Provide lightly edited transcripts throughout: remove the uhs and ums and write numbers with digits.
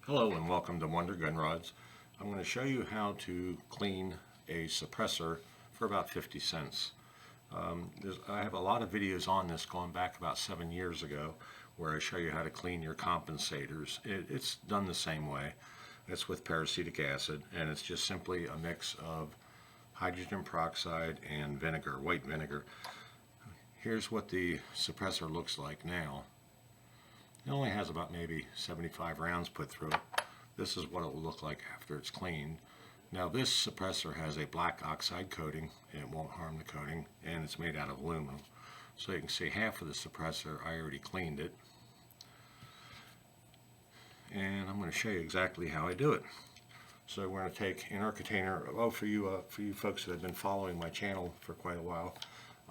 Hello and welcome to Wonder Gun Rods. I'm going to show you how to clean a suppressor for about 50 cents. I have a lot of videos on this going back about 7 years ago where I show you how to clean your compensators. It's done the same way. It's with peracetic acid, and it's just simply a mix of hydrogen peroxide and vinegar, white vinegar. Here's what the suppressor looks like now. It only has about maybe 75 rounds put through it. This is what it will look like after it's cleaned. Now this suppressor has a black oxide coating. It won't harm the coating, and it's made out of aluminum. So you can see half of the suppressor, I already cleaned it. And I'm going to show you exactly how I do it. So we're going to take in our container, for you folks that have been following my channel for quite a while,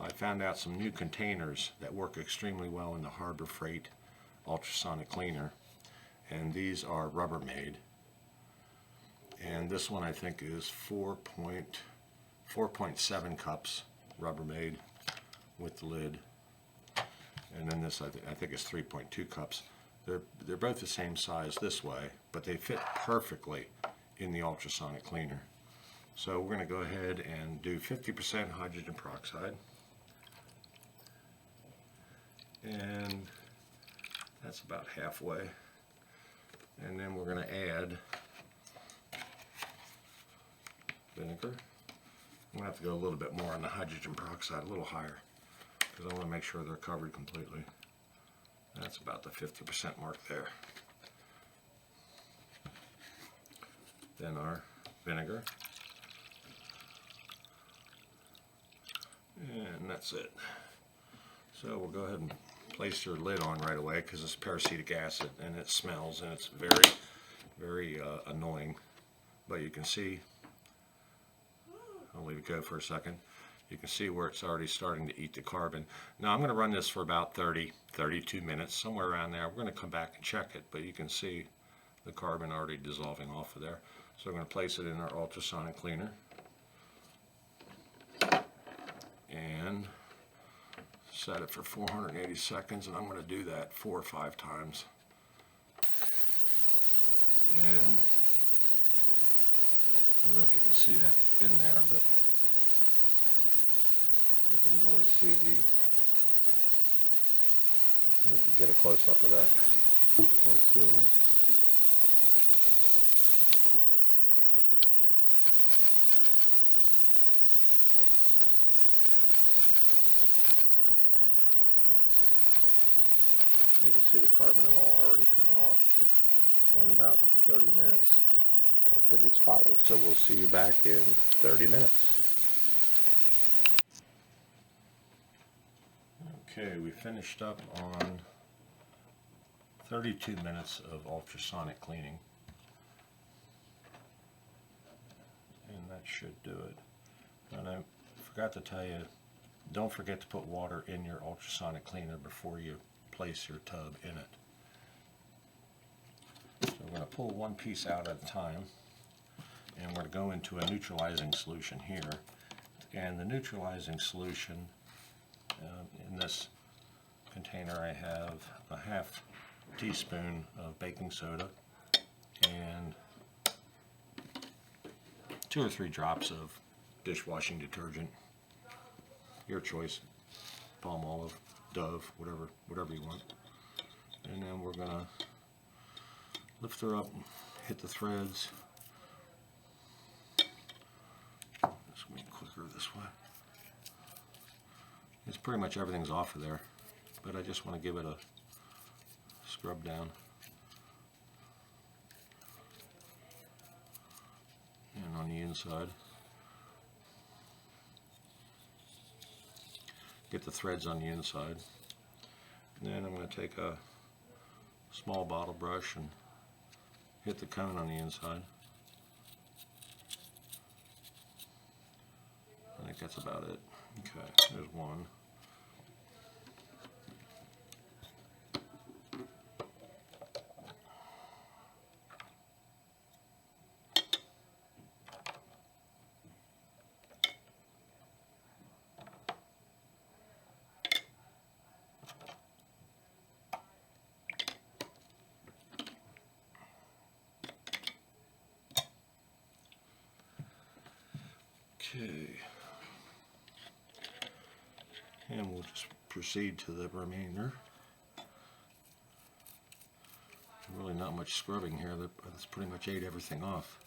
I found out some new containers that work extremely well in the Harbor Freight ultrasonic cleaner, and these are Rubbermaid, and this one I think is 4.7 cups Rubbermaid with the lid, and then this I think is 3.2 cups. They're both the same size this way, but they fit perfectly in the ultrasonic cleaner. So we're going to go ahead and do 50% hydrogen peroxide, and that's about halfway. And then we're going to add vinegar. I'm going to have to go a little bit more on the hydrogen peroxide, a little higher, because I want to make sure they're covered completely. That's about the 50% mark there. Then our vinegar. And that's it. So we'll go ahead and place your lid on right away because it's peracetic acid and it smells and it's very annoying. But you can see, I'll leave it go for a second. You can see where it's already starting to eat the carbon. Now I'm going to run this for about 32 minutes, somewhere around there. We're going to come back and check it, but you can see the carbon already dissolving off of there. So we're going to place it in our ultrasonic cleaner and set it for 480 seconds, and I'm going to do that 4 or 5 times. And I don't know if you can see that in there, but you can really see if you get a close-up of that, what it's doing. You can see the carbon and all already coming off. In about 30 minutes, it should be spotless. So we'll see you back in 30 minutes. Okay, we finished up on 32 minutes of ultrasonic cleaning. And that should do it. And I forgot to tell you, don't forget to put water in your ultrasonic cleaner before you place your tub in it. So we're going to pull one piece out at a time, and we're going to go into a neutralizing solution here. And the neutralizing solution, in this container I have a half teaspoon of baking soda and 2 or 3 drops of dishwashing detergent, your choice, palm olive, Dove, whatever you want. And then we're gonna lift her up, hit the threads. This will be quicker this way. It's pretty much everything's off of there, but I just want to give it a scrub down. And on the inside. Get the threads on the inside. And then I'm going to take a small bottle brush and hit the cone on the inside. I think that's about it. Okay, there's one. Okay. And we'll just proceed to the remainder. Really not much scrubbing here. That's pretty much ate everything off.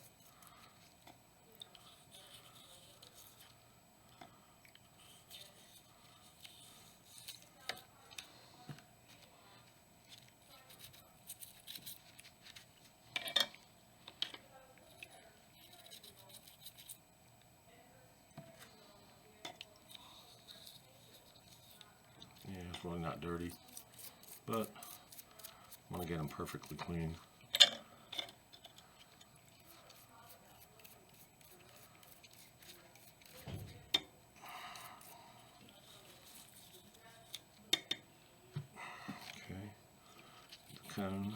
Yeah, it's really not dirty, but I want to get them perfectly clean. Okay, the cone.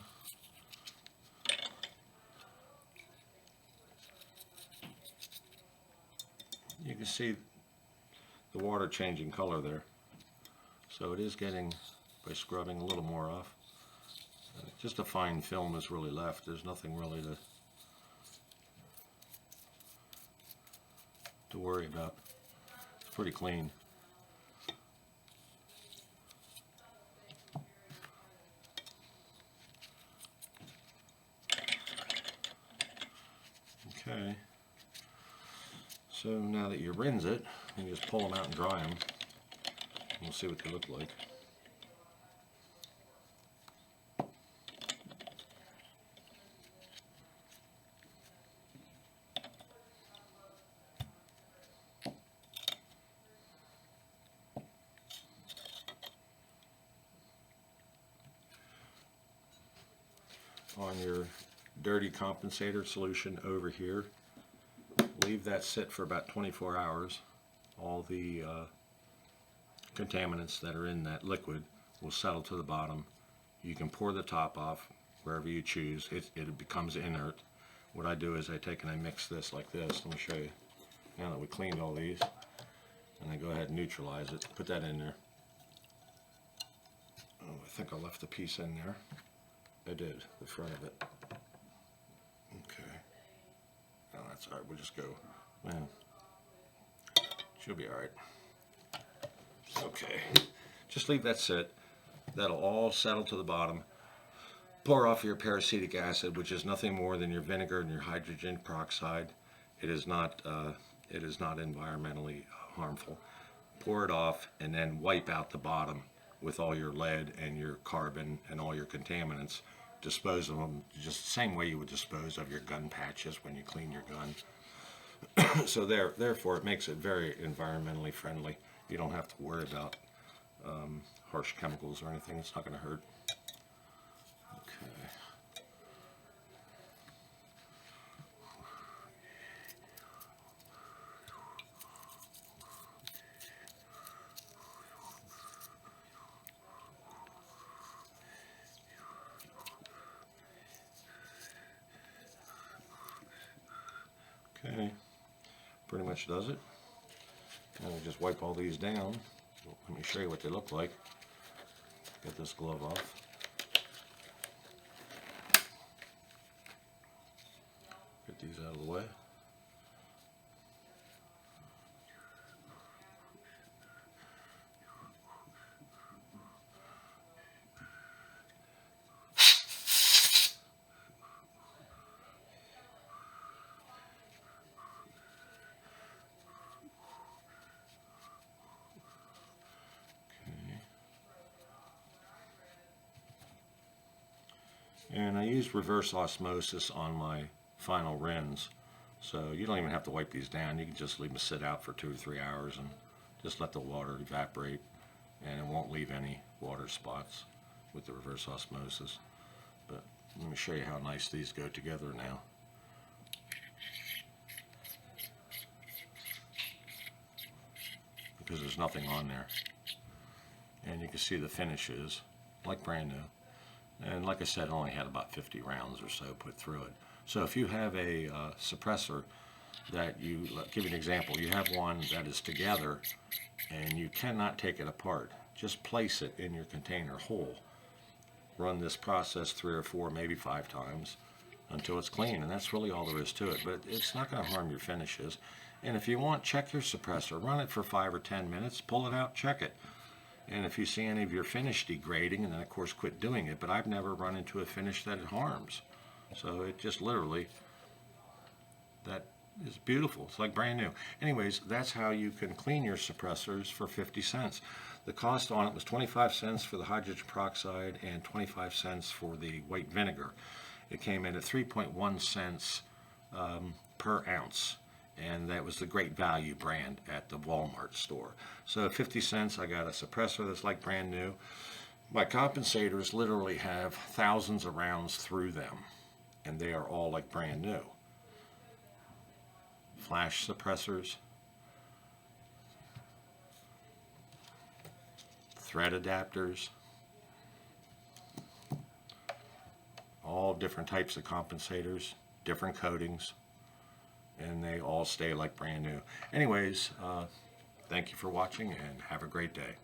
You can see the water changing color there. So it is getting, by scrubbing, a little more off. Just a fine film is really left. There's nothing really to worry about. It's pretty clean. Okay. So now that you rinse it, you just pull them out and dry them. We'll see what they look like. On your dirty compensator solution over here, leave that sit for about 24 hours. All the contaminants that are in that liquid will settle to the bottom. You can pour the top off wherever you choose. It becomes inert. What I do is I take and I mix this like this. Let me show you. Now that we cleaned all these, and I go ahead and neutralize it. Put that in there. Oh, I think I left a piece in there. I did, the front of it. Okay. Oh, that's all right. We'll just go. Man, she'll be all right. Okay. Just leave that sit. That'll all settle to the bottom. Pour off your peracetic acid, which is nothing more than your vinegar and your hydrogen peroxide. It is not environmentally harmful. Pour it off and then wipe out the bottom with all your lead and your carbon and all your contaminants. Dispose of them just the same way you would dispose of your gun patches when you clean your gun. So therefore it makes it very environmentally friendly. You don't have to worry about harsh chemicals or anything. It's not going to hurt. Okay. Okay, pretty much does it. And we just wipe all these down. Let me show you what they look like. Get this glove off. Get these out of the way. And I use reverse osmosis on my final rinse, so you don't even have to wipe these down. You can just leave them sit out for 2 or 3 hours and just let the water evaporate, and it won't leave any water spots with the reverse osmosis. But let me show you how nice these go together now. Because there's nothing on there. And you can see the finishes like brand new. And like I said, I only had about 50 rounds or so put through it. So if you have a suppressor that you, give you an example, you have one that is together and you cannot take it apart, just place it in your container whole. Run this process 3 or 4, maybe 5 times until it's clean, and that's really all there is to it. But it's not going to harm your finishes. And if you want, check your suppressor. Run it for 5 or 10 minutes, pull it out, check it. And if you see any of your finish degrading, and then of course quit doing it, but I've never run into a finish that it harms. So it just literally, that is beautiful. It's like brand new. Anyways, that's how you can clean your suppressors for 50 cents. The cost on it was 25 cents for the hydrogen peroxide and 25 cents for the white vinegar. It came in at 3.1 cents per ounce. And that was the Great Value brand at the Walmart store. So 50 cents, I got a suppressor that's like brand new. My compensators literally have thousands of rounds through them, and they are all like brand new. Flash suppressors, thread adapters, all different types of compensators, different coatings, and they all stay like brand new. Anyways, thank you for watching and have a great day.